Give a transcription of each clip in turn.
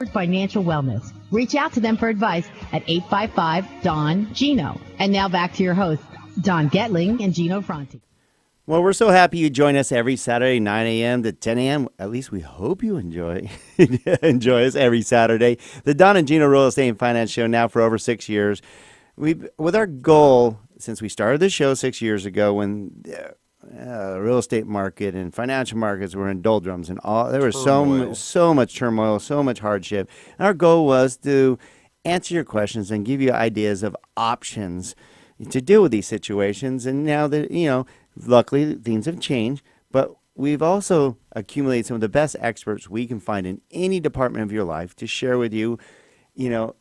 Financial wellness. Reach out to them for advice at 855-DON-GINO. And now back to your hosts, Don Getling and Gino Fronti. Well, we're so happy you join us every Saturday, 9 a.m. to 10 a.m. At least we hope you enjoy us every Saturday. The Don and Gino Real Estate and Finance Show now for over 6 years. With our goal, since we started the show 6 years ago when real estate market and financial markets were in doldrums and all. There was so much turmoil, so much hardship. And our goal was to answer your questions and give you ideas of options to deal with these situations. And now that, luckily things have changed, but we've also accumulated some of the best experts we can find in any department of your life to share with you,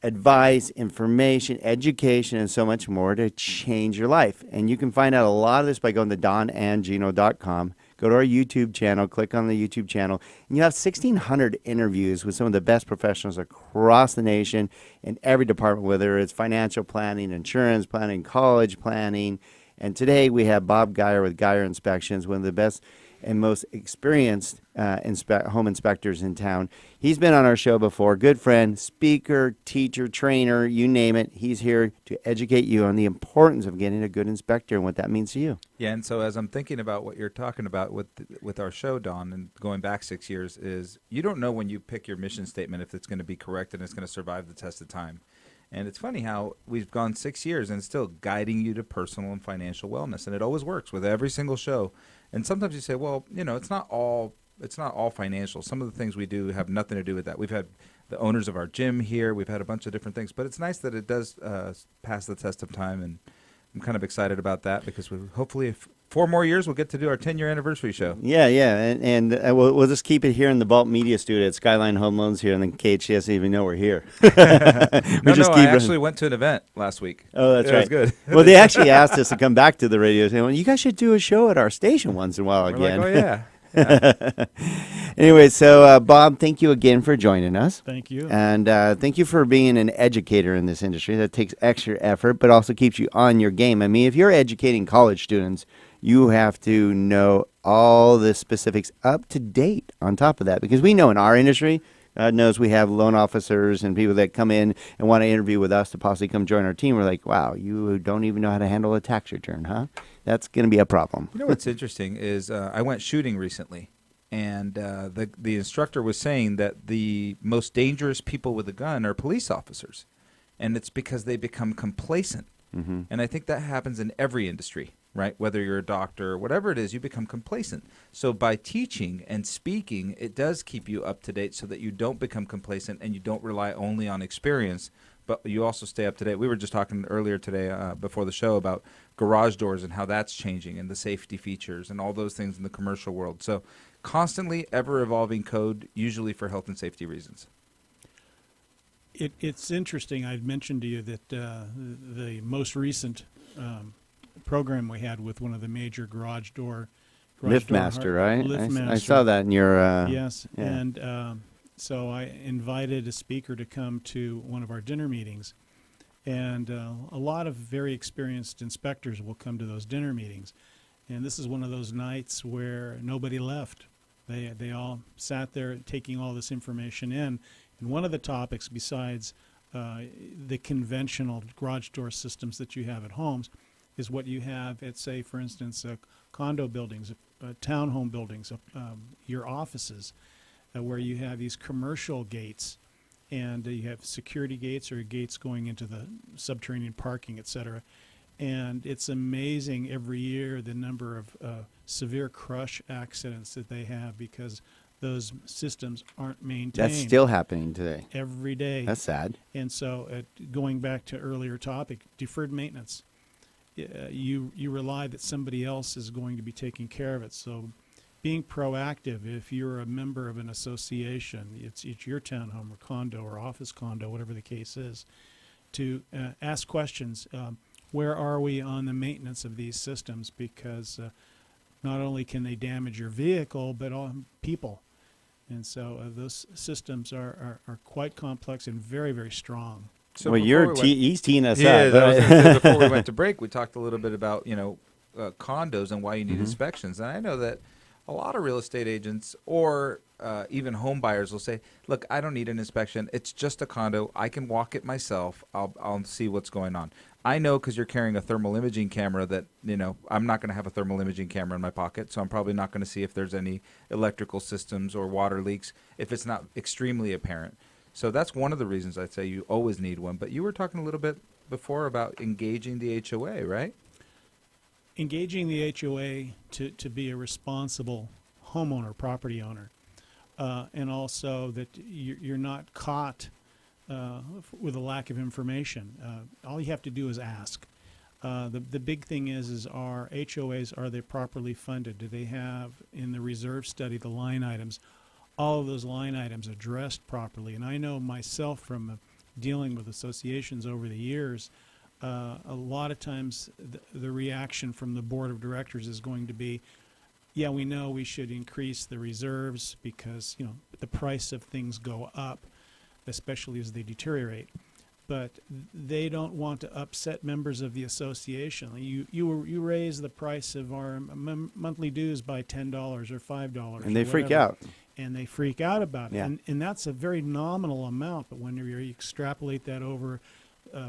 advice, information, education, and so much more to change your life. And you can find out a lot of this by going to donandgino.com. Go to our YouTube channel, click on the YouTube channel, and you have 1,600 interviews with some of the best professionals across the nation in every department, whether it's financial planning, insurance planning, college planning. And today we have Bob Geiger with Geiger Inspections, one of the best and most experienced home inspectors in town. He's been on our show before. Good friend, speaker, teacher, trainer, you name it. He's here to educate you on the importance of getting a good inspector and what that means to you. Yeah, and so as I'm thinking about what you're talking about with our show, Don, and going back 6 years, is you don't know when you pick your mission statement if it's going to be correct and it's going to survive the test of time. And it's funny how we've gone 6 years and it's still guiding you to personal and financial wellness. And it always works with every single show. And sometimes you say, well, it's not all financial. Some of the things we do have nothing to do with that. We've had the owners of our gym here. We've had a bunch of different things. But it's nice that it does pass the test of time. And I'm kind of excited about that because hopefully if 4 more years, we'll get to do our 10-year anniversary show. Yeah. And we'll just keep it here in the Vault Media Studio at Skyline Home Loans here, and then KHS doesn't even know we're here. I actually went to an event last week. Oh, that's right. It was good. Well, they actually asked us to come back to the radio, saying, well, you guys should do a show at our station once in a while again. Like, oh, yeah. Yeah. Anyway, so Bob, thank you again for joining us. Thank you. And thank you for being an educator in this industry. That takes extra effort, but also keeps you on your game. I mean, if you're educating college students, you have to know all the specifics up to date on top of that, because we know in our industry, God knows we have loan officers and people that come in and want to interview with us to possibly come join our team. We're like, wow, you don't even know how to handle a tax return, huh? That's going to be a problem. You know what's interesting is I went shooting recently, and the instructor was saying that the most dangerous people with a gun are police officers, and it's because they become complacent. Mm-hmm. And I think that happens in every industry, right? Whether you're a doctor or whatever it is, you become complacent. So by teaching and speaking, it does keep you up to date so that you don't become complacent and you don't rely only on experience, but you also stay up to date. We were just talking earlier today before the show about garage doors and how that's changing and the safety features and all those things in the commercial world. So constantly ever-evolving code, usually for health and safety reasons. It's interesting. I'd mentioned to you that the most recent program we had with one of the major garage door LiftMaster, right? LiftMaster. I saw that in your yes, yeah. And so I invited a speaker to come to one of our dinner meetings, and a lot of very experienced inspectors will come to those dinner meetings, and this is one of those nights where nobody left. They all sat there taking all this information in, and one of the topics besides the conventional garage door systems that you have at homes is what you have at, say, for instance, condo buildings, townhome buildings, your offices, where you have these commercial gates, and you have security gates or gates going into the subterranean parking, et cetera. And it's amazing every year the number of severe crush accidents that they have because those systems aren't maintained. That's still happening today. Every day. That's sad. And so going back to earlier topic, deferred maintenance. You rely that somebody else is going to be taking care of it. So being proactive, if you're a member of an association, it's your townhome or condo or office condo, whatever the case is, to ask questions. Where are we on the maintenance of these systems? Because not only can they damage your vehicle, but all people. And so those systems are quite complex and very, very strong. So well, he's teeing us up. Yeah, before we went to break, we talked a little bit about condos and why you need inspections. And I know that a lot of real estate agents or even home buyers will say, look, I don't need an inspection. It's just a condo. I can walk it myself. I'll see what's going on. I know because you're carrying a thermal imaging camera that, I'm not going to have a thermal imaging camera in my pocket, so I'm probably not going to see if there's any electrical systems or water leaks if it's not extremely apparent. So that's one of the reasons I'd say you always need one. But you were talking a little bit before about engaging the HOA, right? Engaging the HOA to be a responsible homeowner, property owner, and also that you're not caught with a lack of information. All you have to do is ask. The big thing is our HOAs, are they properly funded? Do they have in the reserve study the line items, all of those line items addressed properly? And I know myself from dealing with associations over the years, a lot of times the reaction from the board of directors is going to be, yeah, we know we should increase the reserves because the price of things go up, especially as they deteriorate. But they don't want to upset members of the association. You raise the price of our monthly dues by $10 or $5, and they freak out. And they freak out about it. Yeah. And that's a very nominal amount, but when you extrapolate that over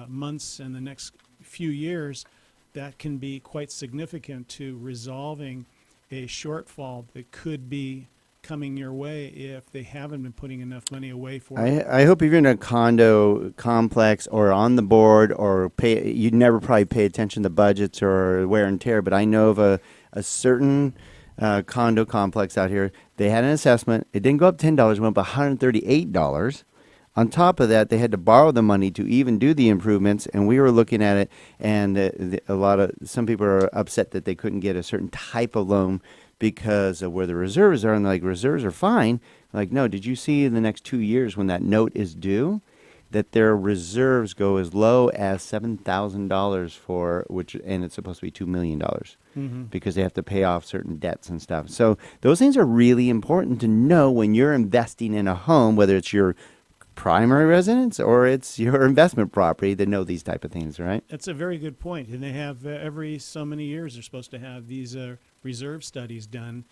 months and the next few years, that can be quite significant to resolving a shortfall that could be coming your way if they haven't been putting enough money away for it. I hope if you're in a condo complex or on the board or you'd never probably pay attention to budgets or wear and tear, but I know of a certain condo complex out here. They had an assessment. It didn't go up $10. It went up $138. On top of that, they had to borrow the money to even do the improvements, and we were looking at it, and some people are upset that they couldn't get a certain type of loan because of where the reserves are, and like, reserves are fine. Like, no, did you see in the next 2 years when that note is due that their reserves go as low as $7,000 and it's supposed to be $2 million because they have to pay off certain debts and stuff. So those things are really important to know when you're investing in a home, whether it's your primary residence or it's your investment property, to know these type of things, right? That's a very good point. And they have every so many years they're supposed to have these reserve studies done,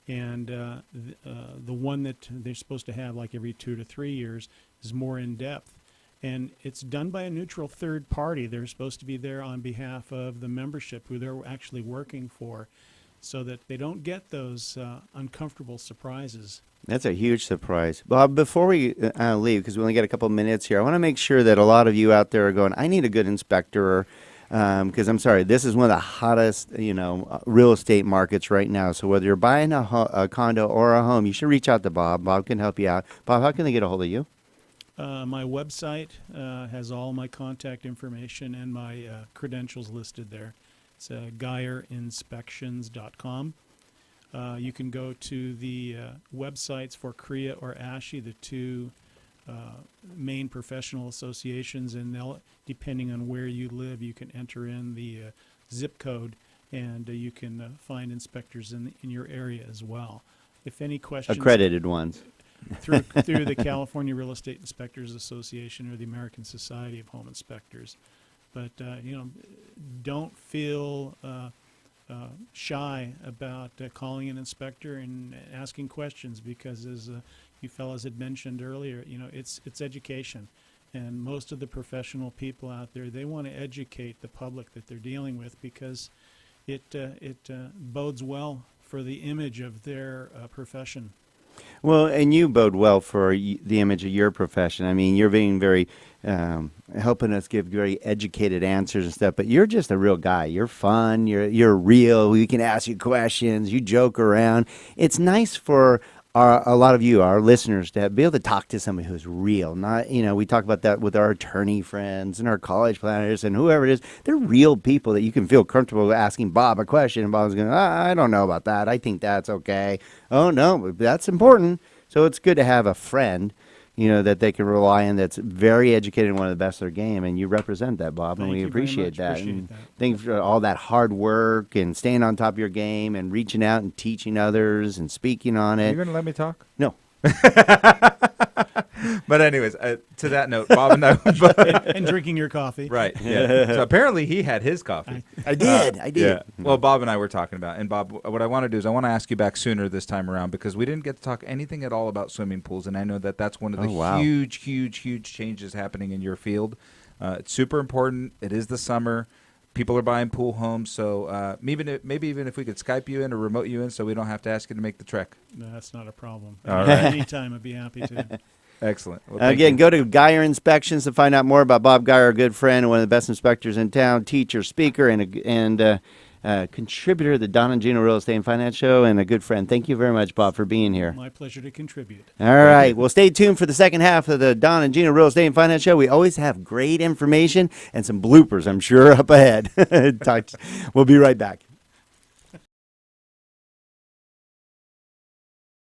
and the one that they're supposed to have like every 2 to 3 years is more in depth, and it's done by a neutral third party. They're supposed to be there on behalf of the membership who they're actually working for, so that they don't get those uncomfortable surprises. That's a huge surprise. Bob, before we leave, because we only got a couple minutes here, I want to make sure that a lot of you out there are going, I need a good inspector, because I'm sorry, this is one of the hottest, real estate markets right now. So whether you're buying a condo or a home, you should reach out to Bob. Bob can help you out. Bob, how can they get a hold of you? My website has all my contact information and my credentials listed there. It's GUYERinspections.com. You can go to the websites for CREA or ASHI, the two main professional associations, and they'll, depending on where you live, you can enter in the zip code, and you can find inspectors in your area as well. If any questions, accredited ones through the California Real Estate Inspectors Association or the American Society of Home Inspectors. But don't feel shy about calling an inspector and asking questions, because as you fellas had mentioned earlier, it's education, and most of the professional people out there, they want to educate the public that they're dealing with, because it bodes well for the image of their profession. Well, and you bode well for the image of your profession. I mean, you're being very, helping us give very educated answers and stuff, but you're just a real guy. You're fun. You're real. We can ask you questions. You joke around. It's nice for a lot of you, our listeners, to be able to talk to somebody who's real. Not, we talk about that with our attorney friends and our college planners and whoever it is. They're real people that you can feel comfortable asking Bob a question, and Bob's going, I don't know about that. I think that's okay. Oh, no, that's important. So it's good to have a friend, that they can rely on, that's very educated and one of the best of their game, and you represent that, Bob, and we appreciate that. And thank you for all that hard work and staying on top of your game and reaching out and teaching others and speaking on it. You're going to let me talk? No. But anyways, to that note, Bob and I and drinking your coffee. right. Yeah. So apparently he had his coffee. I did. Yeah. Well, Bob and I were talking about, and Bob, what I want to do is I want to ask you back sooner this time around because we didn't get to talk anything at all about swimming pools, and I know that that's one of the huge changes happening in your field. It's super important. It is the summer. People are buying pool homes, so maybe even if we could Skype you in or remote you in, so we don't have to ask you to make the trek. No, that's not a problem. All right. Anytime, I'd be happy to. Excellent. Well, Again, go to GUYER Inspections to find out more about Bob Geiger, a good friend, one of the best inspectors in town, teacher, speaker, and contributor to the Don and Gino Real Estate and Finance Show, and a good friend. Thank you very much, Bob, for being here. My pleasure to contribute. All right. Well, stay tuned for the second half of the Don and Gino Real Estate and Finance Show. We always have great information and some bloopers, I'm sure, up ahead. We'll be right back.